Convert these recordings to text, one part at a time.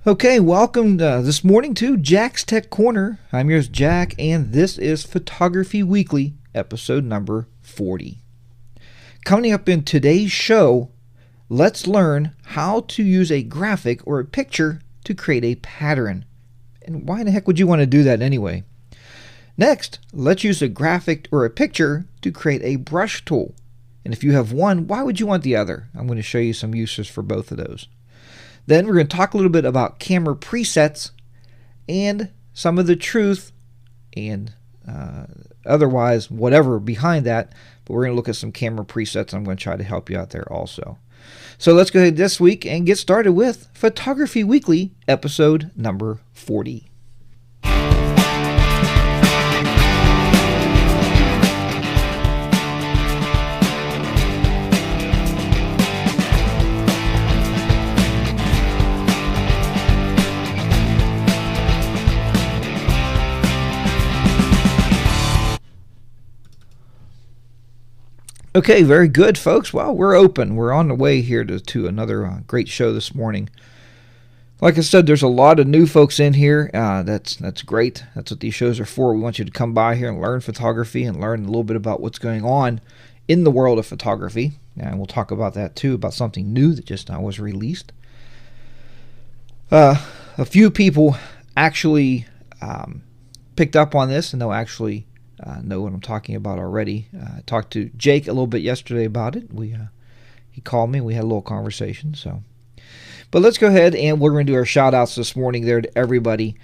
Okay, welcome this morning to Jack's Tech Corner. I'm yours, Jack, and this is Photography Weekly, episode number 40. Coming up in today's show, let's learn how to use a graphic or a picture to create a pattern. And why in the heck would you want to do that anyway? Next, let's use a graphic or a picture to create a brush tool. And if you have one, why would you want the other? I'm going to show you some uses for both of those. Then we're going to talk a little bit about camera presets and some of the truth and otherwise whatever behind that. But we're going to look at some camera presets. I'm going to try to help you out there also. So let's go ahead this week and get started with Photography Weekly, episode number 40. Okay, very good, folks. Well, we're open. We're on the way here to another great show this morning. Like I said, there's a lot of new folks in here. That's great. That's what these shows are for. We want you to come by here and learn photography and learn a little bit about what's going on in the world of photography. And we'll talk about that too, about something new that just was released. A few people actually picked up on this, and they'll actually know what I'm talking about already. I talked to Jake a little bit yesterday about it. He called me. We had a little conversation. But let's go ahead and we're going to do our shout outs this morning there to everybody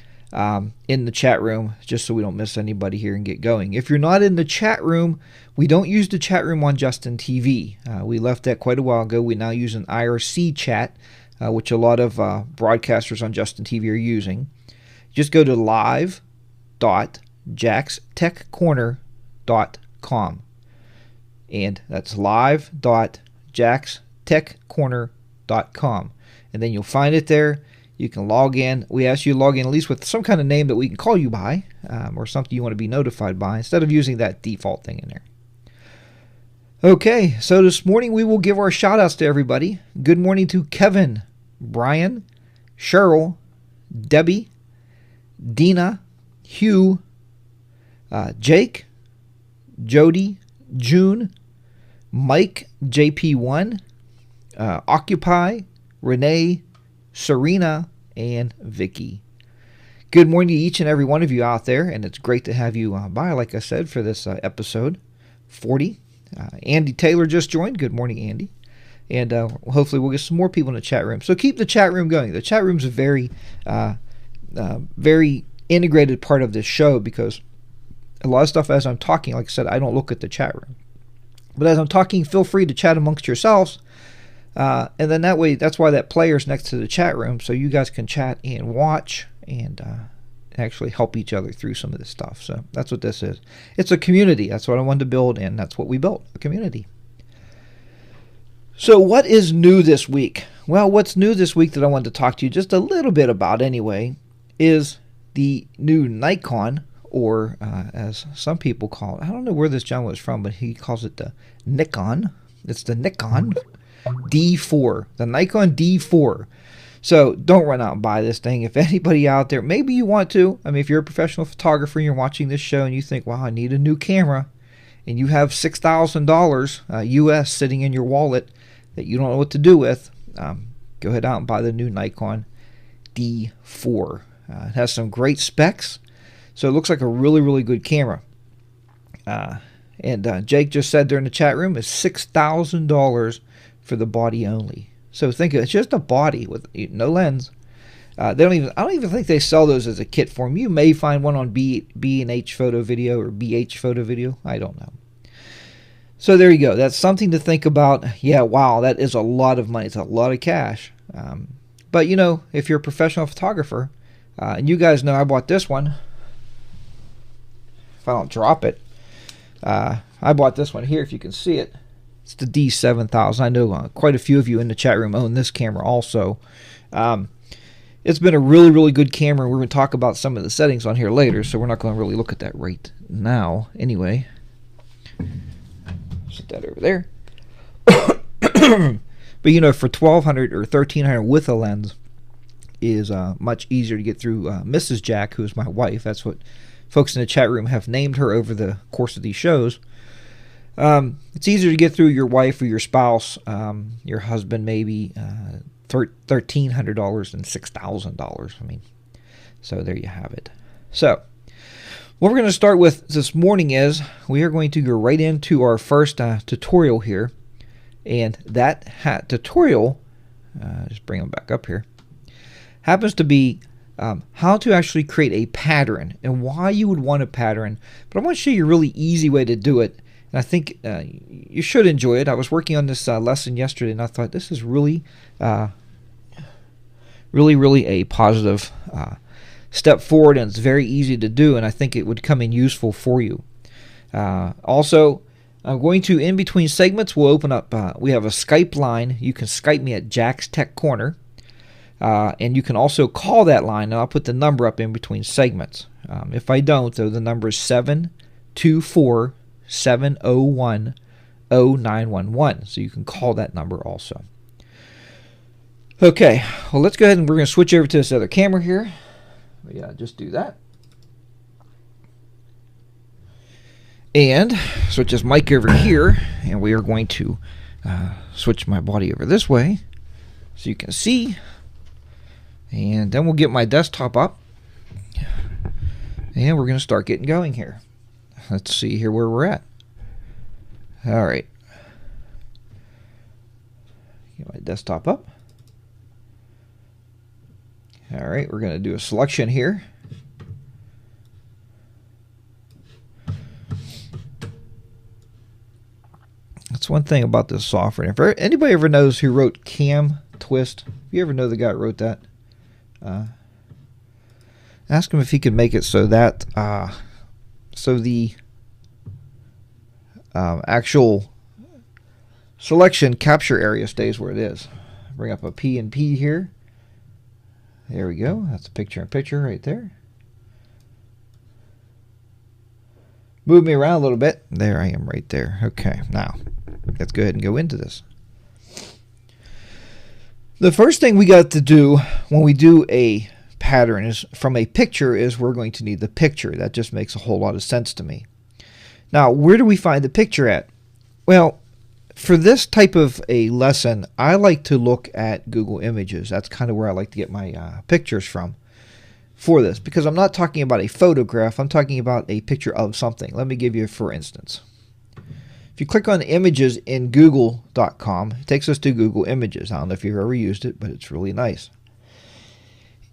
in the chat room, just so we don't miss anybody here and get going. If you're not in the chat room, we don't use the chat room on Justin TV. We left that quite a while ago. We now use an IRC chat, which a lot of broadcasters on Justin TV are using. Just go to live.jackstechcorner.com, and that's live.jackstechcorner.com, and then you'll find it there. You can log in. We ask you to log in at least with some kind of name that we can call you by, or something you want to be notified by, instead of using that default thing in there. Okay, so this morning we will give our shout outs to everybody. Good morning to Kevin, Brian, Cheryl, Debbie, Dina, Hugh, Jake, Jody, June, Mike, JP1, Occupy, Renee, Serena, and Vicky. Good morning to each and every one of you out there, and it's great to have you by, like I said, for this episode 40. Andy Taylor just joined. Good morning, Andy. And hopefully we'll get some more people in the chat room. So keep the chat room going. The chat room's a very integrated part of this show, because a lot of stuff as I'm talking, like I said, I don't look at the chat room. But as I'm talking, feel free to chat amongst yourselves. And then that way, that's why that player's next to the chat room, so you guys can chat and watch and actually help each other through some of this stuff. So that's what this is. It's a community. That's what I wanted to build, and that's what we built, a community. So what is new this week? Well, what's new this week that I wanted to talk to you just a little bit about anyway is the new Nikon, or as some people call it, I don't know where this John was from, but he calls it the Nikon. It's the Nikon D4, the Nikon D4. So don't run out and buy this thing. If anybody out there, maybe you want to. I mean, if you're a professional photographer and you're watching this show and you think, wow, I need a new camera, and you have $6,000 US sitting in your wallet that you don't know what to do with, go ahead out and buy the new Nikon D4. It has some great specs, so it looks like a really, really good camera. And Jake just said there in the chat room is $6,000 for the body only. So think of it, it's just a body with no lens. I don't even think they sell those as a kit form. You may find one on B&H Photo Video or BH Photo Video. I don't know. So there you go. That's something to think about. Yeah, wow, that is a lot of money. It's a lot of cash. But you know, if you're a professional photographer, and you guys know I bought this one. If I don't drop it, I bought this one here, if you can see it. It's the D7000. I know quite a few of you in the chat room own this camera also. It's been a really, really good camera. We're going to talk about some of the settings on here later, so we're not going to really look at that right now. Anyway, set that over there. But you know, for $1,200 or $1,300 with a lens, is much easier to get through Mrs. Jack, who is my wife. That's what folks in the chat room have named her over the course of these shows. It's easier to get through your wife or your spouse, your husband, maybe $1,300 than $6,000. I mean, so there you have it. So what we're going to start with this morning is we are going to go right into our first tutorial here. And that tutorial, just bring them back up here, happens to be how to actually create a pattern and why you would want a pattern. But I want to show you a really easy way to do it. And I think you should enjoy it. I was working on this lesson yesterday, and I thought this is really a positive step forward, and it's very easy to do, and I think it would come in useful for you. Also, I'm going to, in between segments, we'll open up, we have a Skype line. You can Skype me at Jack's Tech Corner, and you can also call that line, and I'll put the number up in between segments. If I don't, though, the number is 724-701-0911, so you can call that number also. Okay, well, let's go ahead and we're going to switch over to this other camera here. Yeah, just do that. And switch this mic over here, and we are going to switch my body over this way so you can see. And then we'll get my desktop up, and we're going to start getting going here. Let's see here where we're at. All right. Get my desktop up. All right, we're going to do a selection here. That's one thing about this software. If anybody ever knows who wrote Cam Twist, if you ever know the guy that wrote that, ask him if he could make it so that so the actual selection capture area stays where it is. Bring up a P&P here. There we go. That's a picture-in-picture right there. Move me around a little bit. There I am right there. Okay, now let's go ahead and go into this. The first thing we got to do when we do a pattern is from a picture is we're going to need the picture. That just makes a whole lot of sense to me. Now, where do we find the picture at? Well, for this type of a lesson, I like to look at Google Images. That's kind of where I like to get my pictures from for this, because I'm not talking about a photograph. I'm talking about a picture of something. Let me give you, for instance. If you click on Images in Google.com, it takes us to Google Images. I don't know if you've ever used it, but it's really nice.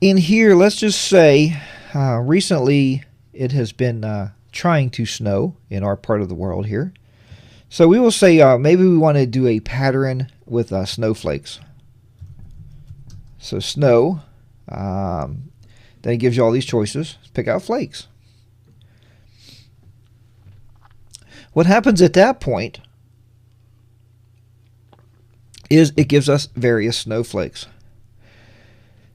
In here, let's just say recently it has been trying to snow in our part of the world here. So we will say maybe we want to do a pattern with snowflakes. So snow, then it gives you all these choices. Pick out flakes. What happens at that point is it gives us various snowflakes.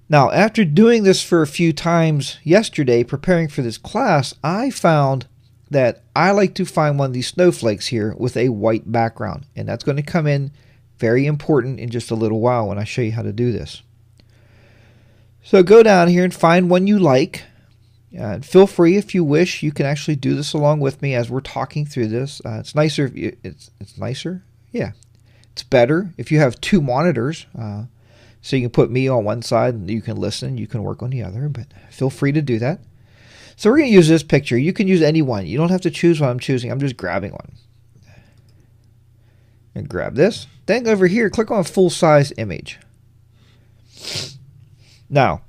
Now, after doing this for a few times yesterday, preparing for this class, I found that I like to find one of these snowflakes here with a white background, and that's going to come in very important in just a little while when I show you how to do this. So go down here and find one you like. Feel free, if you wish, you can actually do this along with me as we're talking through this. It's nicer if you, it's nicer, yeah. It's better if you have two monitors, so you can put me on one side and you can listen, you can work on the other. But feel free to do that. So we're going to use this picture. You can use any one. You don't have to choose what I'm choosing. I'm just grabbing one. And grab this. Then over here, click on full size image. Now,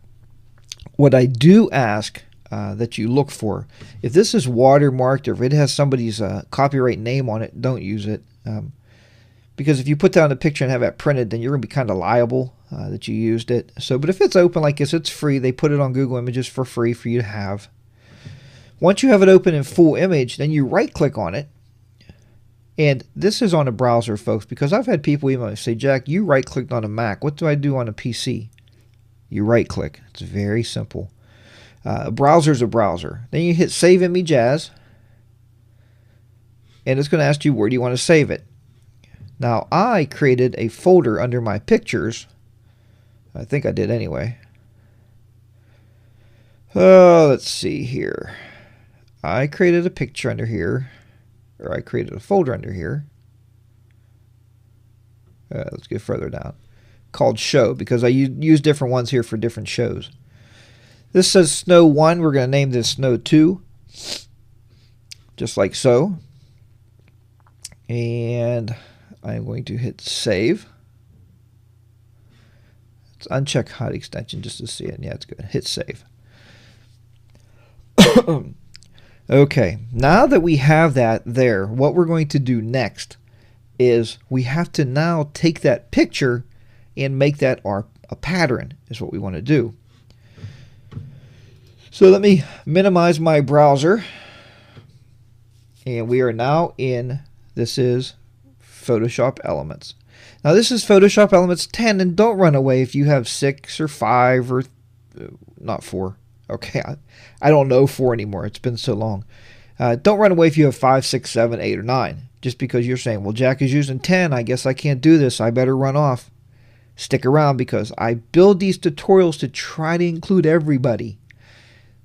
what I do ask that you look for, if this is watermarked or if it has somebody's copyright name on it, don't use it. Because if you put down a picture and have that printed, then you're going to be kind of liable that you used it. So, but if it's open like this, it's free. They put it on Google Images for free for you to have. Once you have it open in full image, then you right-click on it. And this is on a browser, folks, because I've had people email me say, Jack, you right-clicked on a Mac. What do I do on a PC? You right-click. It's very simple. A browser's a browser. Then you hit Save Image As, and it's going to ask you where do you want to save it. Now, I created a folder under my pictures. I think I did anyway. Let's see here. I created a picture under here, or I created a folder under here. Let's go further down. Called show, because I use different ones here for different shows. This says Snow 1. We're going to name this Snow 2. Just like so. And I'm going to hit save. Let's uncheck hide extension just to see it. Yeah, it's good. Hit save. Okay, now that we have that there, what we're going to do next is we have to now take that picture and make that a pattern is what we want to do. So let me minimize my browser. And we are now in, this is Photoshop Elements. Now this is Photoshop Elements 10, and don't run away if you have 6 or 5 or not 4. Okay, I don't know 4 anymore. It's been so long. Don't run away if you have 5, 6, 7, 8, or 9. Just because you're saying, well, Jack is using 10, I guess I can't do this. I better run off. Stick around because I build these tutorials to try to include everybody.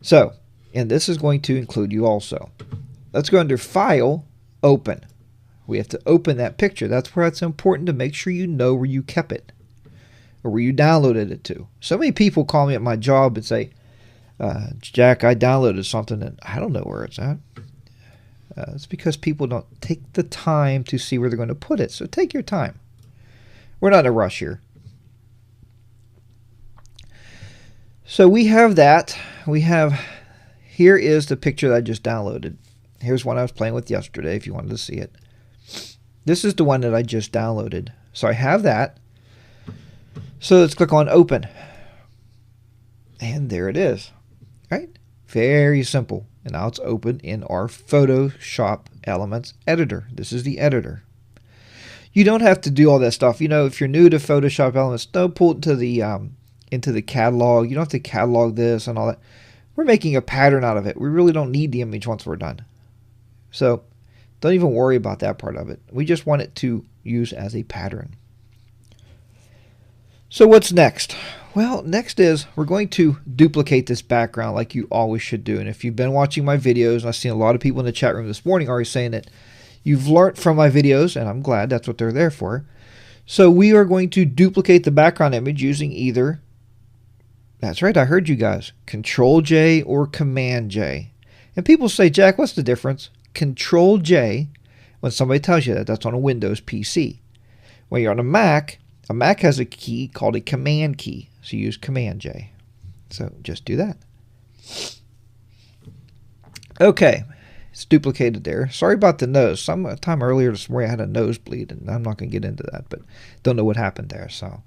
So, and this is going to include you also. Let's go under File, Open. We have to open that picture. That's where it's important to make sure you know where you kept it or where you downloaded it to. So many people call me at my job and say, Jack, I downloaded something and I don't know where it's at. It's because people don't take the time to see where they're going to put it. So take your time. We're not in a rush here. So we have that. Here is the picture that I just downloaded. Here's one I was playing with yesterday if you wanted to see it. This is the one that I just downloaded. So I have that. So let's click on Open. And there it is. Right? Very simple. And now it's open in our Photoshop Elements editor. This is the editor. You don't have to do all that stuff. You know, if you're new to Photoshop Elements, don't pull it to into the catalog. You don't have to catalog this and all that. We're making a pattern out of it. We really don't need the image once we're done. So don't even worry about that part of it. We just want it to use as a pattern. So what's next? Well, next is we're going to duplicate this background like you always should do. And if you've been watching my videos, and I've seen a lot of people in the chat room this morning already saying that you've learned from my videos, and I'm glad that's what they're there for. So we are going to duplicate the background image using either, that's right, I heard you guys, Control J or Command J. And people say, Jack, what's the difference? Control J, when somebody tells you that, that's on a Windows PC. When you're on a Mac has a key called a Command key. So you use Command J. So just do that. Okay, it's duplicated there. Sorry about the nose. Sometime earlier this morning I had a nosebleed, and I'm not going to get into that, but don't know what happened there. So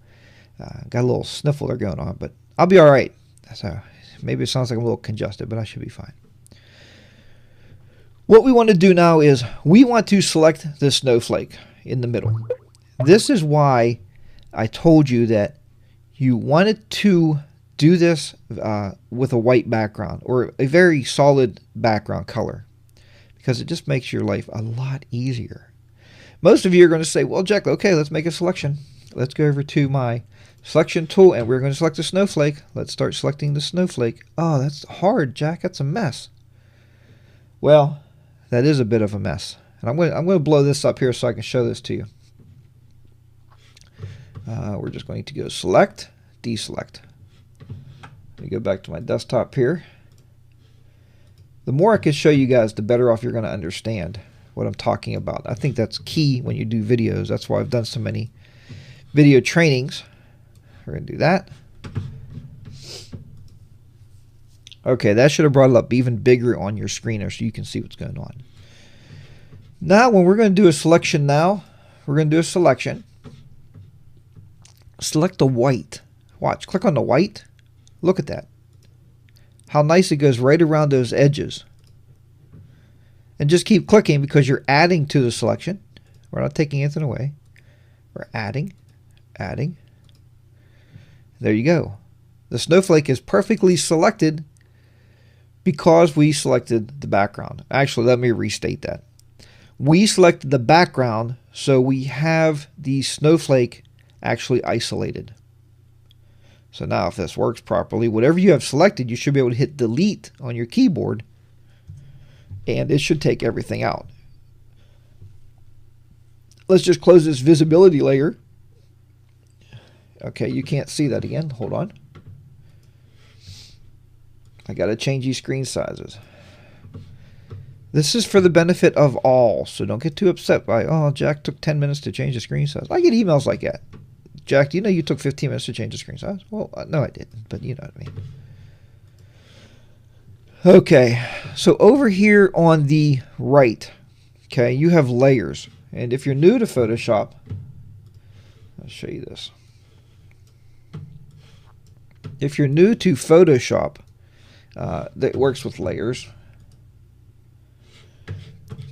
got a little sniffle there going on, but I'll be all right. So maybe it sounds like I'm a little congested, but I should be fine. What we want to do now is we want to select the snowflake in the middle. This is why I told you that you wanted to do this with a white background or a very solid background color, because it just makes your life a lot easier. Most of you are going to say, well, Jack, okay, let's make a selection. Let's go over to my selection tool and we're going to select the snowflake. Let's start selecting the snowflake. Oh, that's hard, Jack. That's a mess. Well, that is a bit of a mess. And I'm going to blow this up here so I can show this to you. We're just going to go select, deselect. Let me go back to my desktop here. The more I can show you guys, the better off you're going to understand what I'm talking about. I think that's key when you do videos. That's why I've done so many video trainings. We're going to do that. Okay, that should have brought it up even bigger on your screen so you can see what's going on. Now, when we're going to do a selection now, we're going to do a selection. Select the white. Watch, click on the white. Look at that. How nice it goes right around those edges. And just keep clicking because you're adding to the selection. We're not taking anything away. We're adding, adding. There you go. The snowflake is perfectly selected because we selected the background. Actually, let me restate that. We selected the background, so we have the snowflake actually isolated. So now if this works properly, whatever you have selected, you should be able to hit delete on your keyboard and it should take everything out. Let's just close this visibility layer. Okay, you can't see that again. Hold on. I got to change these screen sizes. This is for the benefit of all, so don't get too upset by, oh, Jack took 10 minutes to change the screen size. I get emails like that. Jack, do you know you took 15 minutes to change the screen size? Well, no, I didn't, but you know what I mean. Okay, so over here on the right, okay, you have layers. And if you're new to Photoshop, I'll show you this. If you're new to Photoshop, that works with layers.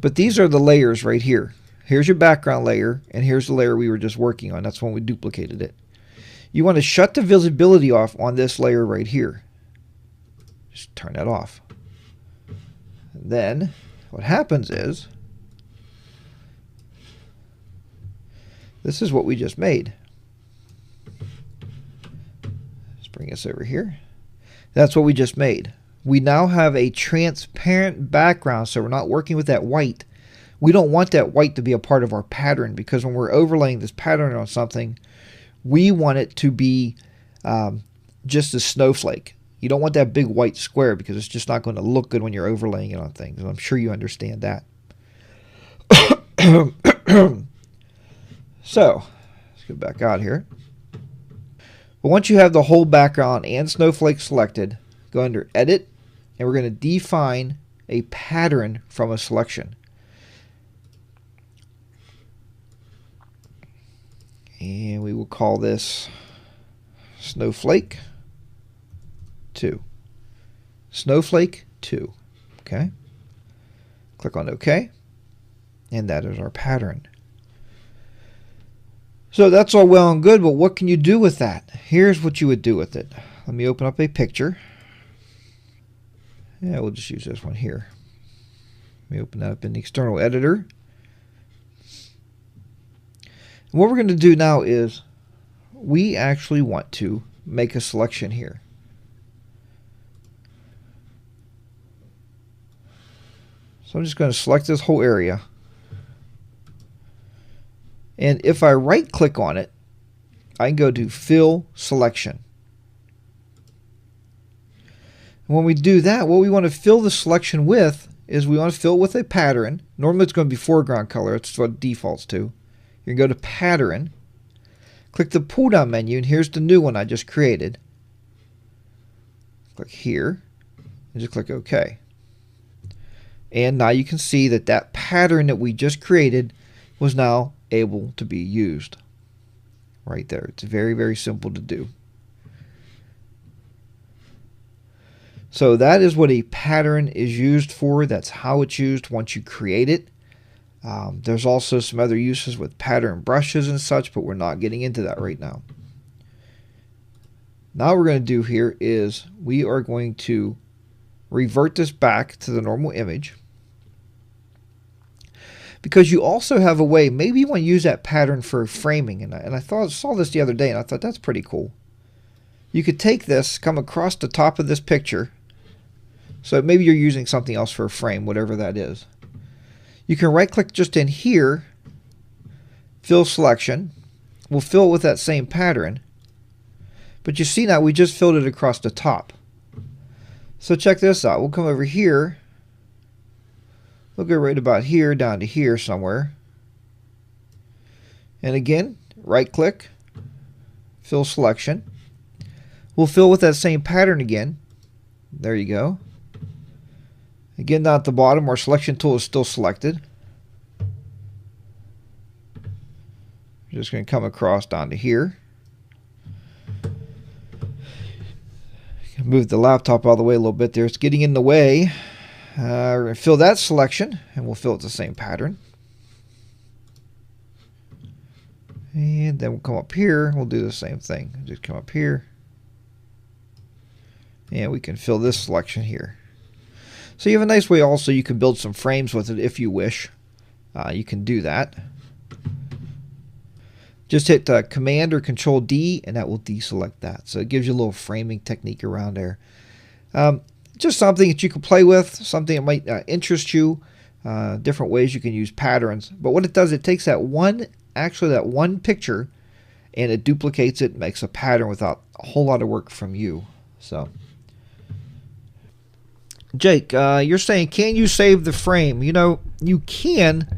But these are the layers right here. Here's your background layer, and here's the layer we were just working on. That's when we duplicated it. You want to shut the visibility off on this layer right here. Just turn that off. And then what happens is, this is what we just made. Let's bring this over here. That's what we just made. We now have a transparent background, so we're not working with that white. We don't want that white to be a part of our pattern, because when we're overlaying this pattern on something, we want it to be just a snowflake. You don't want that big white square, because it's just not going to look good when you're overlaying it on things. And I'm sure you understand that. So, let's go back out here. But once you have the whole background and snowflake selected, go under Edit, and we're going to define a pattern from a selection. And we will call this Snowflake 2. Snowflake 2. Okay. Click on OK. And that is our pattern. So that's all well and good, but what can you do with that? Here's what you would do with it. Let me open up a picture. Yeah, we'll just use this one here. Let me open that up in the external editor. And what we're going to do now is we actually want to make a selection here. So I'm just going to select this whole area. And if I right click on it, I can go to Fill Selection. And when we do that, what we want to fill the selection with is we want to fill it with a pattern. Normally it's going to be foreground color. It's what it defaults to. You can go to Pattern, click the pull down menu, and here's the new one I just created. Click here and just click OK. And now you can see that that pattern that we just created was now able to be used right there. It's very, very simple to do. So that is what a pattern is used for. That's how it's used once you create it. There's also some other uses with pattern brushes and such, but we're not getting into that right now. Now what we're going to do here is we are going to revert this back to the normal image. Because you also have a way, maybe you want to use that pattern for framing. And I saw this the other day, and I thought that's pretty cool. You could take this, come across the top of this picture. So maybe you're using something else for a frame, whatever that is. You can right click just in here, Fill Selection. We'll fill it with that same pattern. But you see now we just filled it across the top. So check this out. We'll come over here. We'll go right about here down to here somewhere. And again, right click, Fill Selection. We'll fill with that same pattern again. There you go. Again, down at the bottom, our selection tool is still selected. We're just going to come across down to here. Move the laptop all the way a little bit there. It's getting in the way. We're going to fill that selection, and we'll fill it the same pattern. And then we'll come up here, and we'll do the same thing. Just come up here. And we can fill this selection here. So you have a nice way also you can build some frames with it if you wish. You can do that. Just hit Command or Control D, and that will deselect that. So it gives you a little framing technique around there. Just something that you can play with, something that might interest you. Different ways you can use patterns. But what it does, it takes that one picture, and it duplicates it, makes a pattern without a whole lot of work from you. So, Jake, you're saying, can you save the frame? You know, you can,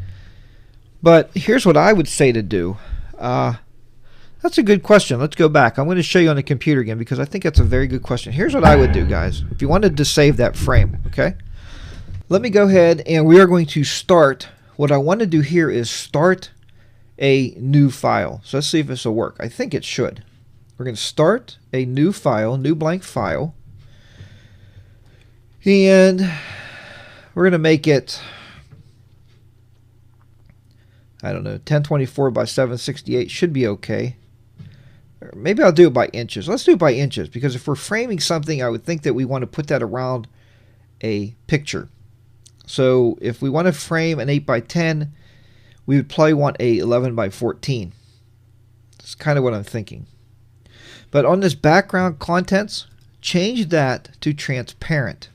but here's what I would say to do. That's a good question. Let's go back. I'm going to show you on the computer again because I think that's a very good question. Here's what I would do, guys. If you wanted to save that frame, okay? Let me go ahead and we are going to start. What I want to do here is start a new file. So let's see if this will work. I think it should. We're going to start a new file, new blank file. And we're going to make it, I don't know, 1024 by 768 should be okay. Or maybe I'll do it by inches. Let's do it by inches because if we're framing something, I would think that we want to put that around a picture. So if we want to frame an 8 by 10, we would probably want a 11 by 14. That's kind of what I'm thinking. But on this background contents, change that to transparent.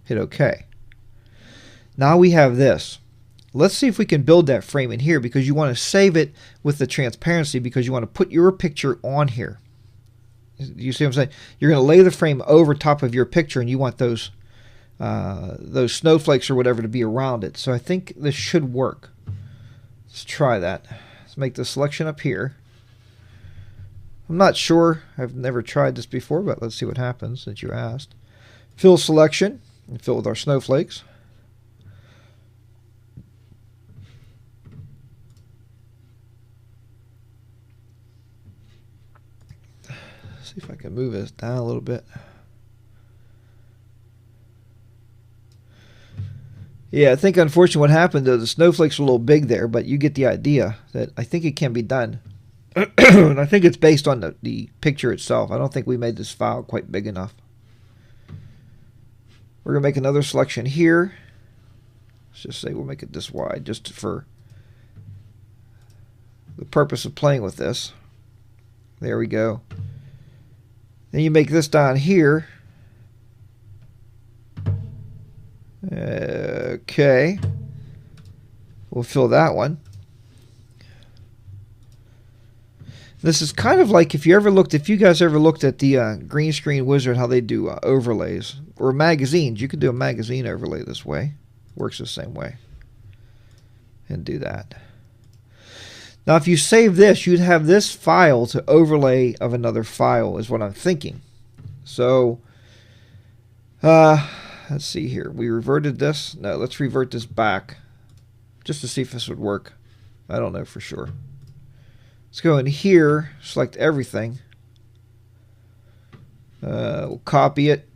Hit OK. Now we have this. Let's see if we can build that frame in here because you want to save it with the transparency because you want to put your picture on here. You see what I'm saying? You're going to lay the frame over top of your picture and you want those snowflakes or whatever to be around it. So I think this should work. Let's try that. Let's make the selection up here. I'm not sure. I've never tried this before, but let's see what happens since you asked. Fill selection and fill with our snowflakes. See if I can move this down a little bit. Yeah, I think unfortunately what happened though, the snowflakes are a little big there, but you get the idea that I think it can be done. And I think it's based on the picture itself. I don't think we made this file quite big enough. We're going to make another selection here. Let's just say we'll make it this wide just for the purpose of playing with this. There we go. Then you make this down here. Okay. We'll fill that one. This is kind of like if you guys ever looked at the Green Screen Wizard, how they do overlays or magazines. You could do a magazine overlay this way. Works the same way. And do that. Now, if you save this, you'd have this file to overlay of another file, is what I'm thinking. So, let's see here. We reverted this. No, let's revert this back just to see if this would work. I don't know for sure. Let's go in here, select everything. We'll copy it.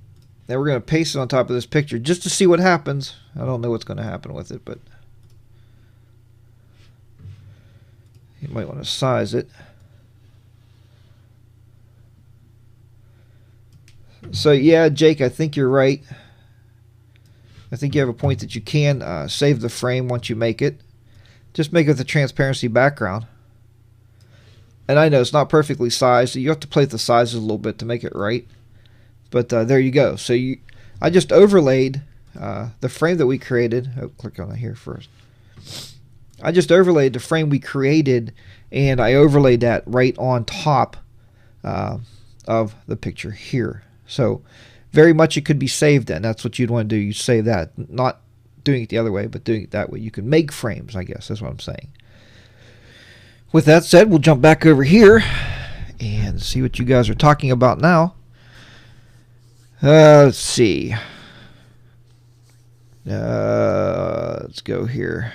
Then we're going to paste it on top of this picture just to see what happens. I don't know what's going to happen with it, but you might want to size it. So yeah, Jake, I think you're right. I think you have a point that you can save the frame once you make it. Just make it with a transparency background. And I know it's not perfectly sized, so you have to play with the sizes a little bit to make it right. But there you go. So I just overlaid the frame that we created. Oh, click on it here first. I just overlaid the frame we created, and I overlaid that right on top of the picture here. So very much it could be saved then. That's what you'd want to do. You save that. Not doing it the other way, but doing it that way. You can make frames, I guess. That's what I'm saying. With that said, we'll jump back over here and see what you guys are talking about now. Let's see. Let's go here.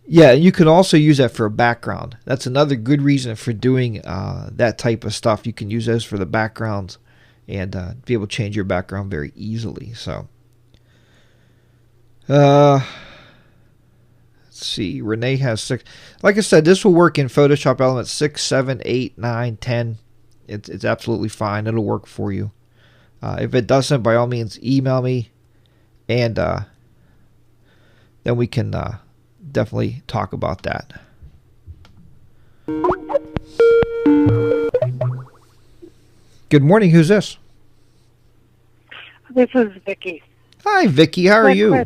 Yeah, you can also use that for a background. That's another good reason for doing that type of stuff. You can use those for the backgrounds and be able to change your background very easily. So, let's see. Renee has 6. Like I said, this will work in Photoshop Elements 6, 7, 8, 9, 10. It's absolutely fine. It'll work for you. If it doesn't, by all means, email me, and then we can definitely talk about that. Good morning. Who's this? This is Vicki. Hi, Vicki. How are you?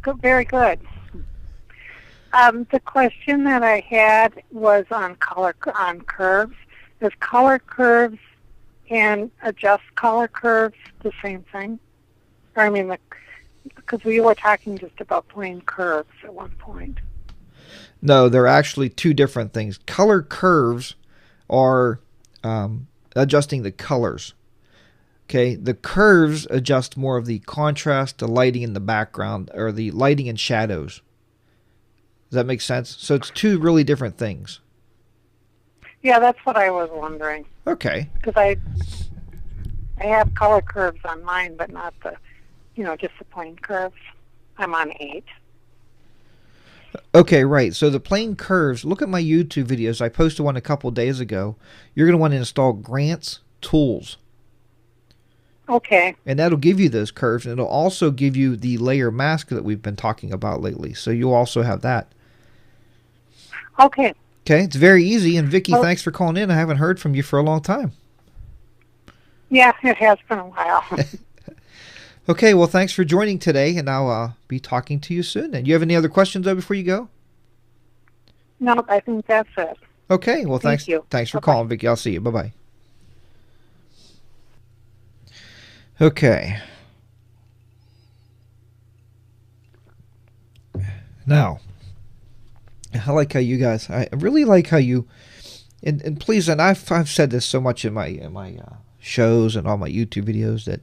Good, very good. The question that I had was on curves. Is color curves and adjust color curves the same thing? Or, I mean, because we were talking just about plain curves at one point. No, they're actually two different things. Color curves are adjusting the colors. Okay, the curves adjust more of the contrast, the lighting in the background, or the lighting and shadows. Does that make sense? So it's two really different things. Yeah, that's what I was wondering. Okay. Because I have color curves on mine, but not the, just the plain curves. I'm on 8. Okay, right. So the plain curves, look at my YouTube videos. I posted one a couple days ago. You're going to want to install Grant's Tools. Okay. And that'll give you those curves, and it'll also give you the layer mask that we've been talking about lately. So you'll also have that. Okay. Okay, it's very easy. And Vicki, thanks for calling in. I haven't heard from you for a long time. Yeah, it has been a while. Okay, well, thanks for joining today, and I'll be talking to you soon. And you have any other questions though before you go? No, I think that's it. Okay, well, thanks. Thank you. Thanks for calling, Vicki. I'll see you. Bye-bye. Okay. Now, I like how you guys. I really like how you, and please, and I've said this so much in my shows and all my YouTube videos that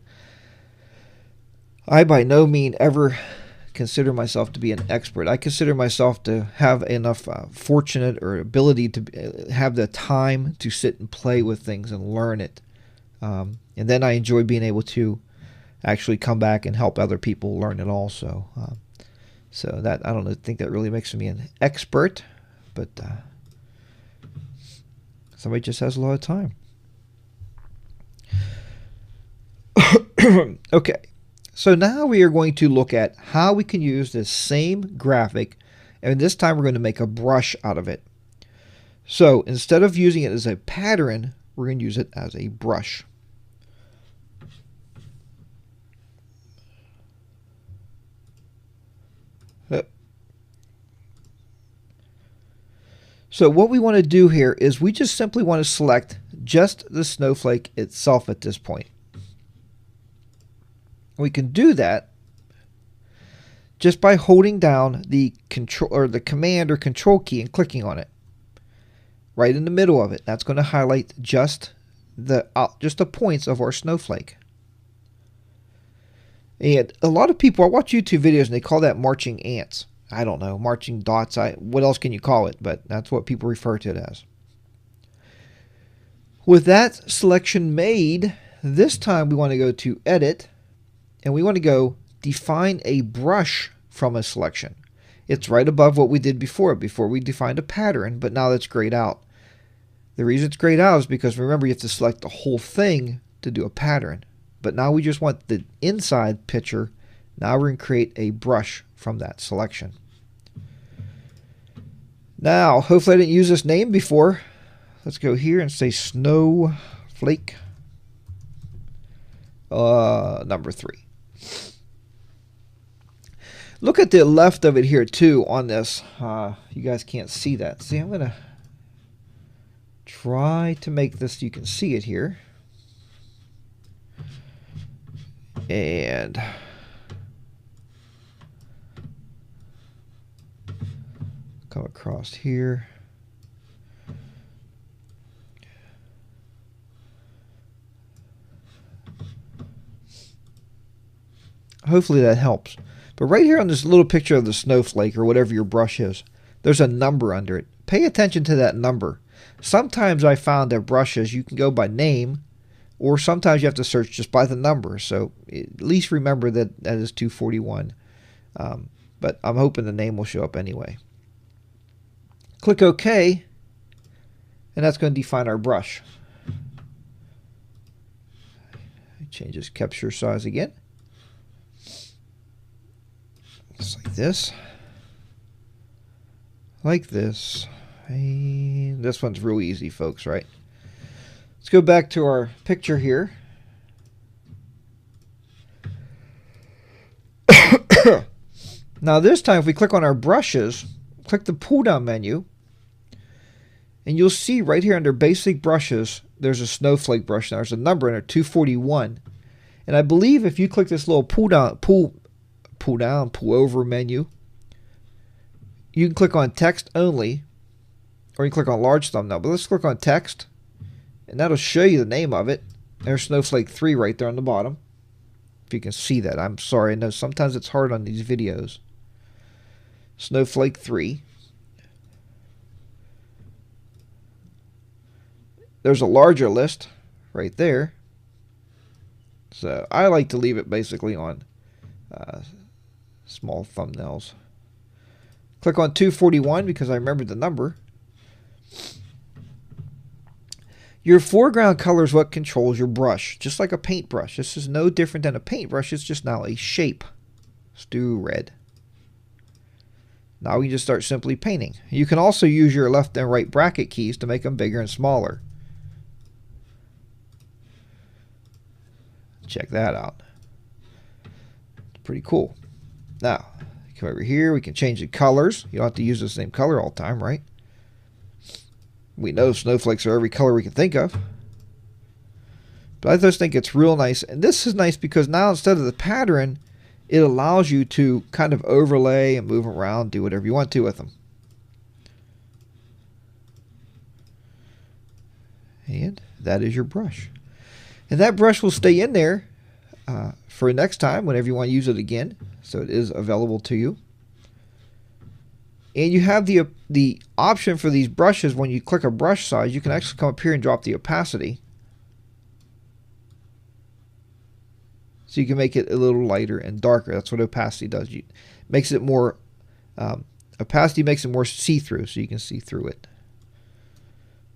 I by no means ever consider myself to be an expert. I consider myself to have enough fortunate or ability to have the time to sit and play with things and learn it, and then I enjoy being able to actually come back and help other people learn it also. So that, I don't think that really makes me an expert, but somebody just has a lot of time. Okay, so now we are going to look at how we can use this same graphic, and this time we're going to make a brush out of it. So instead of using it as a pattern, we're going to use it as a brush. So what we want to do here is we just simply want to select just the snowflake itself at this point. We can do that just by holding down the control or the command or control key and clicking on it right in the middle of it. That's going to highlight just the points of our snowflake. And a lot of people, I watch YouTube videos and they call that marching ants. I don't know, marching dots. What else can you call it? But that's what people refer to it as. With that selection made, this time we want to go to Edit, and we want to go Define a Brush from a selection. It's right above what we did before. Before we defined a pattern, but now that's grayed out. The reason it's grayed out is because, remember, you have to select the whole thing to do a pattern. But now we just want the inside picture. Now we're going to create a brush from that selection. Now, hopefully I didn't use this name before. Let's go here and say Snowflake number 3. Look at the left of it here too on this. You guys can't see that. See, I'm going to try to make this so you can see it here. And come across here. Hopefully that helps. But right here on this little picture of the snowflake or whatever your brush is, there's a number under it. Pay attention to that number. Sometimes I found that brushes you can go by name, or sometimes you have to search just by the number. So at least remember that that is 241. But I'm hoping the name will show up anyway. Click OK, and that's going to define our brush. Change this capture size again. Just like this. Like this. And this one's real easy, folks, right? Let's go back to our picture here. Now this time, if we click on our brushes, click the pull-down menu, and you'll see right here under Basic Brushes, there's a Snowflake brush. Now there's a number in there, 241. And I believe if you click this little pull over menu, you can click on text only, or you can click on large thumbnail. But let's click on text, and that'll show you the name of it. There's Snowflake 3 right there on the bottom. If you can see that. I'm sorry. I know sometimes it's hard on these videos. Snowflake 3. There's a larger list right there. So I like to leave it basically on small thumbnails. Click on 241 because I remembered the number. Your foreground color is what controls your brush, just like a paintbrush. This is no different than a paintbrush. It's just now a shape. Let's do red. Now we can just start simply painting. You can also use your left and right bracket keys to make them bigger and smaller. Check that out. It's pretty cool. Now, come over here. We can change the colors. You don't have to use the same color all the time, right? We know snowflakes are every color we can think of. But I just think it's real nice. And this is nice because now instead of the pattern, it allows you to kind of overlay and move around, do whatever you want to with them. And that is your brush. And that brush will stay in there for next time whenever you want to use it again. So it is available to you. And you have the option for these brushes. When you click a brush size, you can actually come up here and drop the opacity. So you can make it a little lighter and darker. That's what opacity does. It makes it more, opacity makes it more see-through, so you can see through it.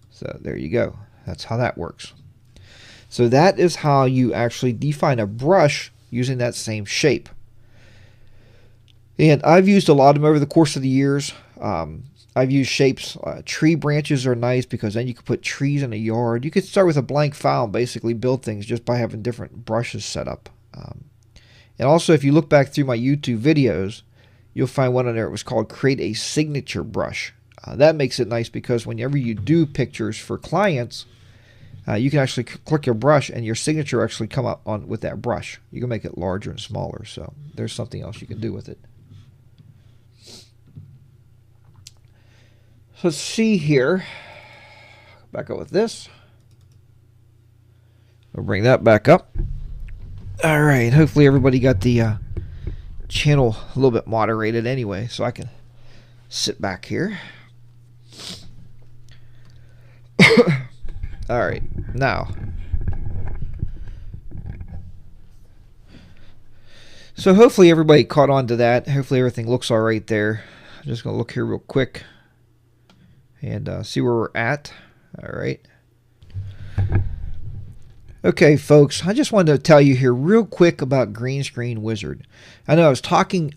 So there you go. That's how that works. So that is how you actually define a brush using that same shape. And I've used a lot of them over the course of the years. I've used shapes. Tree branches are nice because then you can put trees in a yard. You could start with a blank file and basically build things just by having different brushes set up. And also, if you look back through my YouTube videos, you'll find one on there. It was called Create a Signature Brush. That makes it nice because whenever you do pictures for clients, you can actually click your brush and your signature actually come up on with that brush. You can make it larger and smaller. So there's something else you can do with it. So let's see here. Back up with this. We'll bring that back up. All right. Hopefully everybody got the channel a little bit moderated anyway, so I can sit back here. All right. Now, so hopefully everybody caught on to that. Hopefully everything looks all right there. I'm just going to look here real quick and see where we're at. All right. Okay, folks, I just wanted to tell you here real quick about Green Screen Wizard. I know I was talking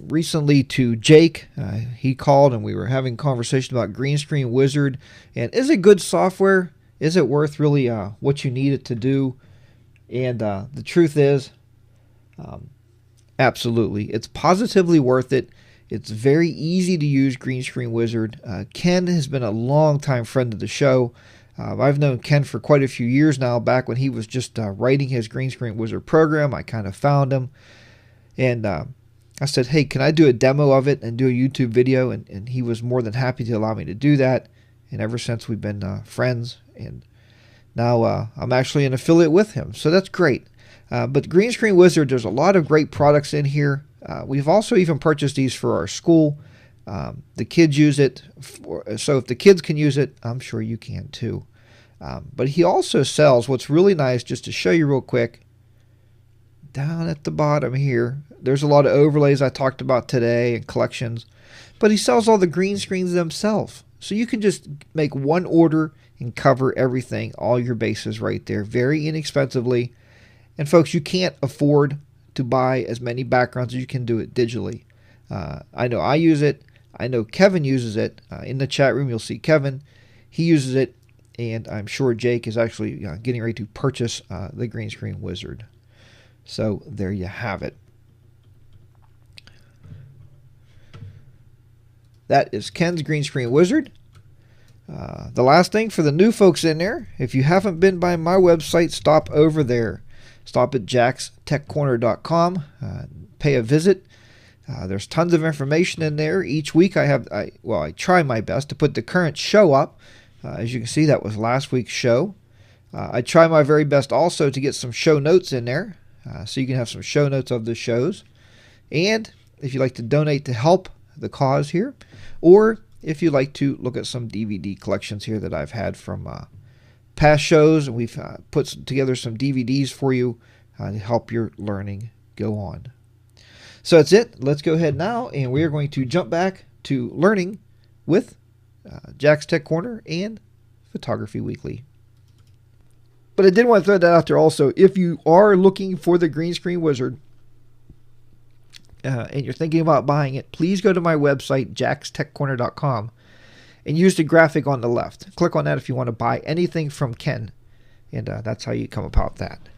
recently to Jake. He called and we were having a conversation about Green Screen Wizard. And is it good software? Is it worth really what you need it to do? And the truth is, absolutely. It's positively worth it. It's very easy to use Green Screen Wizard. Ken has been a long-time friend of the show. I've known Ken for quite a few years now. Back when he was just writing his Green Screen Wizard program, I kind of found him. And I said, hey, can I do a demo of it and do a YouTube video? And he was more than happy to allow me to do that. And ever since we've been friends. And now I'm actually an affiliate with him. So that's great. But Green Screen Wizard, there's a lot of great products in here. We've also even purchased these for our school. The kids use it. So if the kids can use it, I'm sure you can too. But he also sells, what's really nice, just to show you real quick, down at the bottom here, there's a lot of overlays I talked about today and collections. But he sells all the green screens themselves. So you can just make one order and cover everything, all your bases right there, very inexpensively. And folks, you can't afford to buy as many backgrounds as you can do it digitally. I know I use it. I know Kevin uses it. In the chat room, you'll see Kevin. He uses it, and I'm sure Jake is actually getting ready to purchase the Green Screen Wizard. So there you have it. That is Ken's Green Screen Wizard. The last thing for the new folks in there, if you haven't been by my website, stop over there. Stop at jackstechcorner.com. Pay a visit. There's tons of information in there. Each week I try my best to put the current show up. As you can see, that was last week's show. I try my very best also to get some show notes in there, so you can have some show notes of the shows. And if you'd like to donate to help the cause here, or if you'd like to look at some DVD collections here that I've had from past shows, and we've put together some DVDs for you to help your learning go on. So that's it. Let's go ahead now, and we are going to jump back to learning with Jack's Tech Corner and Photography Weekly. But I did want to throw that out there also. If you are looking for the Green Screen Wizard and you're thinking about buying it, please go to my website, jackstechcorner.com, and use the graphic on the left. Click on that if you want to buy anything from Ken, and that's how you come about that.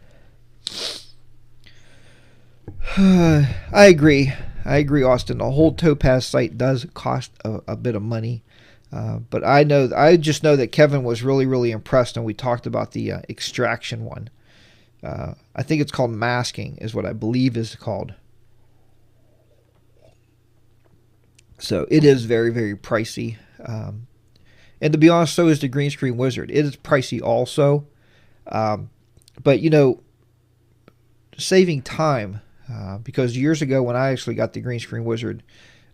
I agree, Austin. The whole Topaz site does cost a bit of money, but I just know that Kevin was really impressed, and we talked about the extraction one. I think it's called masking, is what I believe is called. So it is very pricey, and to be honest, so is the Green Screen Wizard. It is pricey also, but you know, saving time. Because years ago when I actually got the Green Screen Wizard,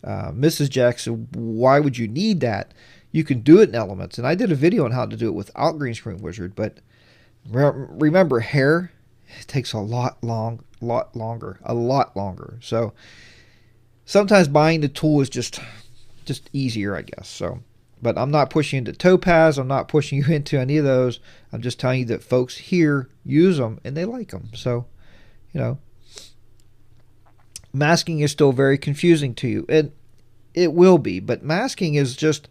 Mrs. Jack said, why would you need that? You can do it in Elements. And I did a video on how to do it without Green Screen Wizard. But remember, hair, it takes a lot longer. So sometimes buying the tool is just easier, I guess. So, but I'm not pushing you into Topaz. I'm not pushing you into any of those. I'm just telling you that folks here use them and they like them. So, you know, masking is still very confusing to you, and it will be, but masking is just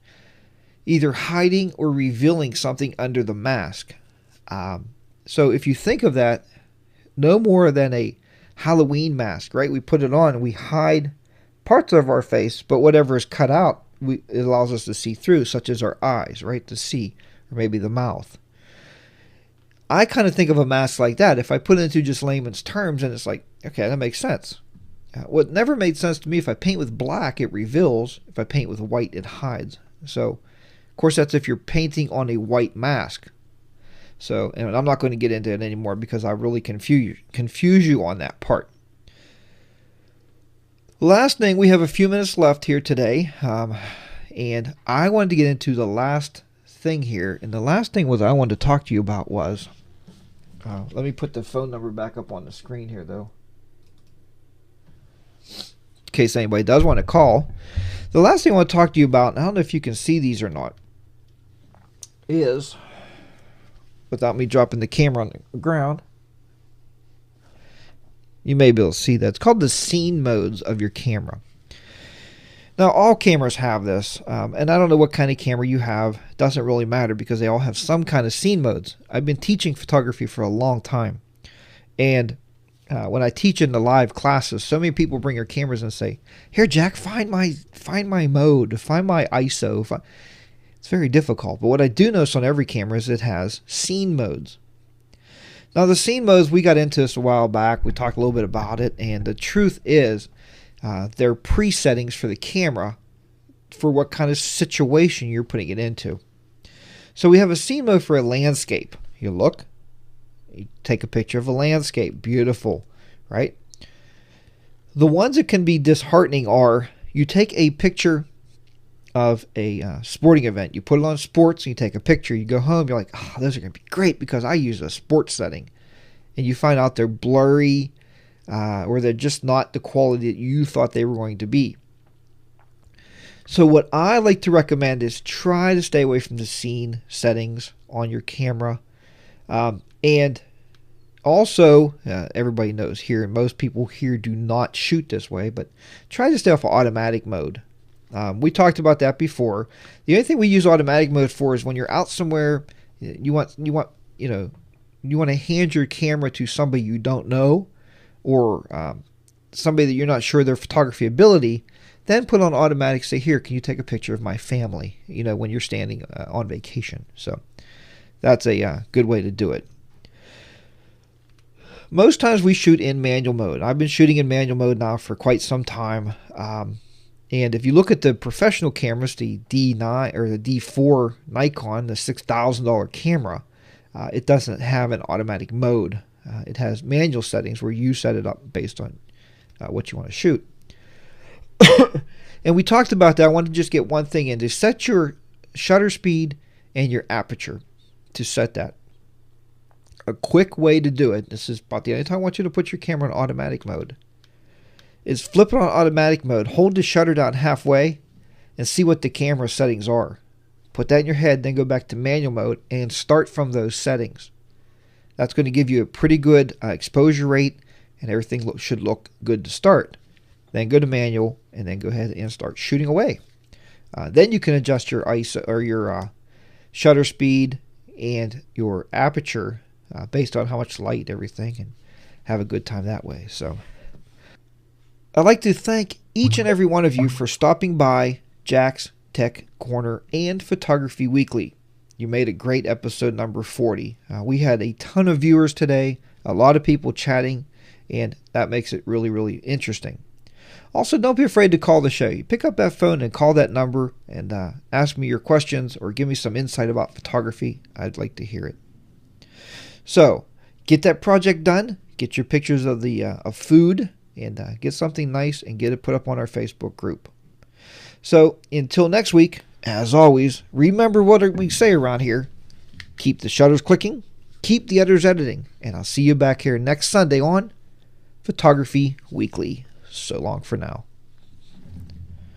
either hiding or revealing something under the mask. So if you think of that, no more than a Halloween mask, right? We put it on and we hide parts of our face, but whatever is cut out, it allows us to see through, such as our eyes, right? To see, or maybe the mouth. I kind of think of a mask like that. If I put it into just layman's terms, and it's like, okay, that makes sense. What never made sense to me, if I paint with black, it reveals. If I paint with white, it hides. So, of course, that's if you're painting on a white mask. So, and I'm not going to get into it anymore because I really confuse you on that part. Last thing, we have a few minutes left here today, and I wanted to get into the last thing here. And the last thing I wanted to talk to you about was, let me put the phone number back up on the screen here, though, in case anybody does want to call. The last thing I want to talk to you about, and I don't know if you can see these or not, is, without me dropping the camera on the ground, you may be able to see that. It's called the scene modes of your camera. Now, all cameras have this, and I don't know what kind of camera you have. It doesn't really matter because they all have some kind of scene modes. I've been teaching photography for a long time, and when I teach in the live classes, so many people bring their cameras and say, "Here, Jack, find my mode, find my ISO." It's very difficult, but what I do notice on every camera is it has scene modes. Now, the scene modes, we got into this a while back. We talked a little bit about it, and the truth is, they're presettings for the camera for what kind of situation you're putting it into. So we have a scene mode for a landscape. You look. You take a picture of a landscape. Beautiful, right? The ones that can be disheartening are, you take a picture of a sporting event. You put it on sports, and you take a picture. You go home, you're like, oh, those are going to be great because I use a sports setting. And you find out they're blurry, or they're just not the quality that you thought they were going to be. So what I like to recommend is try to stay away from the scene settings on your camera. And also, everybody knows here, and most people here do not shoot this way, but try to stay off of automatic mode. We talked about that before. The only thing we use automatic mode for is when you're out somewhere, you want to hand your camera to somebody you don't know, or somebody that you're not sure their photography ability. Then put on automatic. Say, here, can you take a picture of my family? When you're standing on vacation. So that's a good way to do it. Most times we shoot in manual mode. I've been shooting in manual mode now for quite some time. And if you look at the professional cameras, the D9 or the D4 Nikon, the $6,000 camera, it doesn't have an automatic mode. It has manual settings where you set it up based on what you want to shoot. And we talked about that. I wanted to just get one thing in. To set your shutter speed and your aperture, to set that. A quick way to do it, this is about the only time I want you to put your camera in automatic mode, is flip it on automatic mode, hold the shutter down halfway, and see what the camera settings are. Put that in your head, then go back to manual mode and start from those settings. That's going to give you a pretty good exposure rate, and everything should look good to start. Then go to manual, and then go ahead and start shooting away. Then you can adjust your ISO or your shutter speed and your aperture based on how much light, everything, and have a good time that way. So I'd like to thank each and every one of you for stopping by Jack's Tech Corner and Photography Weekly. You made a great episode number 40. We had a ton of viewers today, a lot of people chatting, and that makes it really, really interesting. Also, don't be afraid to call the show. You pick up that phone and call that number and ask me your questions or give me some insight about photography. I'd like to hear it. So, get that project done. Get your pictures of the of food and get something nice and get it put up on our Facebook group. So, until next week, as always, remember what we say around here. Keep the shutters clicking, keep the editors editing, and I'll see you back here next Sunday on Photography Weekly. So long for now.